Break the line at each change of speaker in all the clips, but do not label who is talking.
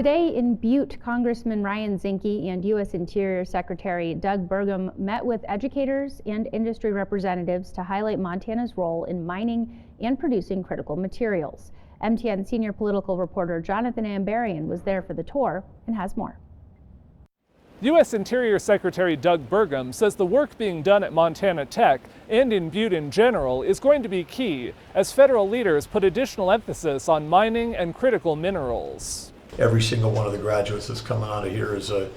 Today in Butte, Congressman Ryan Zinke and U.S. Interior Secretary Doug Burgum met with educators and industry representatives to highlight Montana's role in mining and producing critical materials. MTN senior political reporter Jonathan Ambarian was there for the tour and has more.
U.S. Interior Secretary Doug Burgum says the work being done at Montana Tech and in Butte in general is going to be key as federal leaders put additional emphasis on mining and critical minerals.
Every single one of the graduates that's coming out of here is a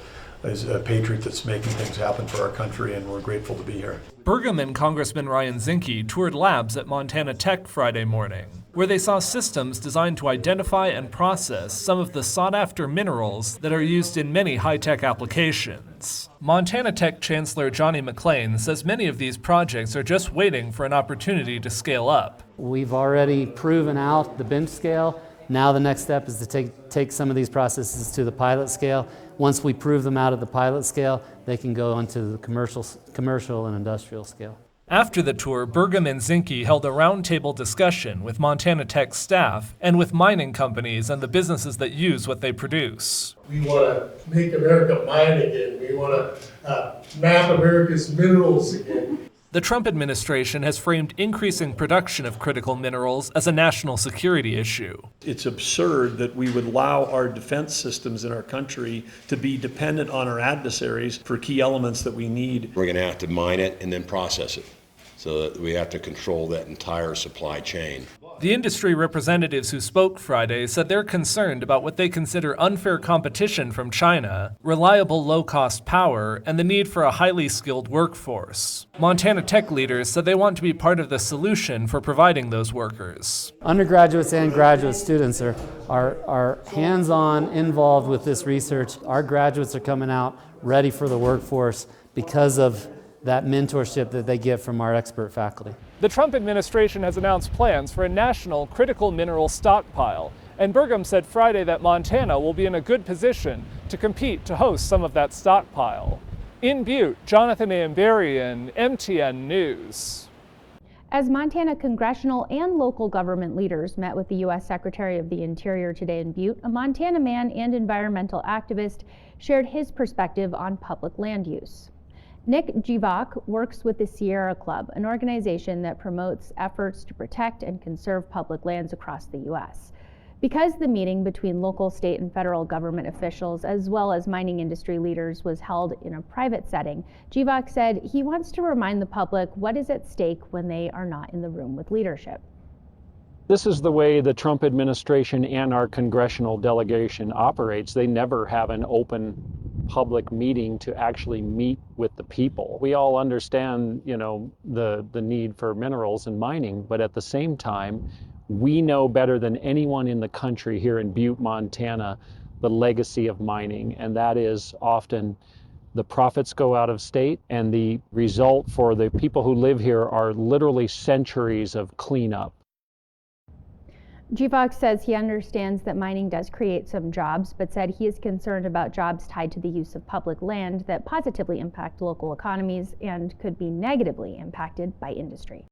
patriot that's making things happen for our country, and we're grateful to be here.
Burgum and Congressman Ryan Zinke toured labs at Montana Tech Friday morning, where they saw systems designed to identify and process some of the sought-after minerals that are used in many high-tech applications. Montana Tech Chancellor Johnny McLean says many of these projects are just waiting for an opportunity to scale up.
We've already proven out the bench scale. Now the next step is to take some of these processes to the pilot scale. Once we prove them out at the pilot scale, they can go onto the commercial and industrial scale.
After the tour, Burgum and Zinke held a roundtable discussion with Montana Tech staff and with mining companies and the businesses that use what they produce.
We want to make America mine again. We want to map America's minerals again.
The Trump administration has framed increasing production of critical minerals as a national security issue.
It's absurd that we would allow our defense systems in our country to be dependent on our adversaries for key elements that we need.
We're going to have to mine it and then process it, so that we have to control that entire supply chain.
The industry representatives who spoke Friday said they're concerned about what they consider unfair competition from China, reliable low-cost power, and the need for a highly skilled workforce. Montana Tech leaders said they want to be part of the solution for providing those workers.
Undergraduates and graduate students are hands-on involved with this research. Our graduates are coming out ready for the workforce because of that mentorship that they get from our expert faculty.
The Trump administration has announced plans for a national critical mineral stockpile, and Burgum said Friday that Montana will be in a good position to compete to host some of that stockpile. In Butte, Jonathan Ambarian, MTN News.
As Montana congressional and local government leaders met with the U.S. Secretary of the Interior today in Butte, a Montana man and environmental activist shared his perspective on public land use. Nick Jivak works with the Sierra Club, an organization that promotes efforts to protect and conserve public lands across the U.S. Because the meeting between local, state, and federal government officials, as well as mining industry leaders, was held in a private setting, Jivak said he wants to remind the public what is at stake when they are not in the room with leadership.
This is the way the Trump administration and our congressional delegation operates. They never have an open public meeting to actually meet with the people. We all understand, the need for minerals and mining, but at the same time, we know better than anyone in the country here in Butte, Montana, the legacy of mining, and that is often the profits go out of state, and the result for the people who live here are literally centuries of cleanup.
Jivak says he understands that mining does create some jobs, but said he is concerned about jobs tied to the use of public land that positively impact local economies and could be negatively impacted by industry.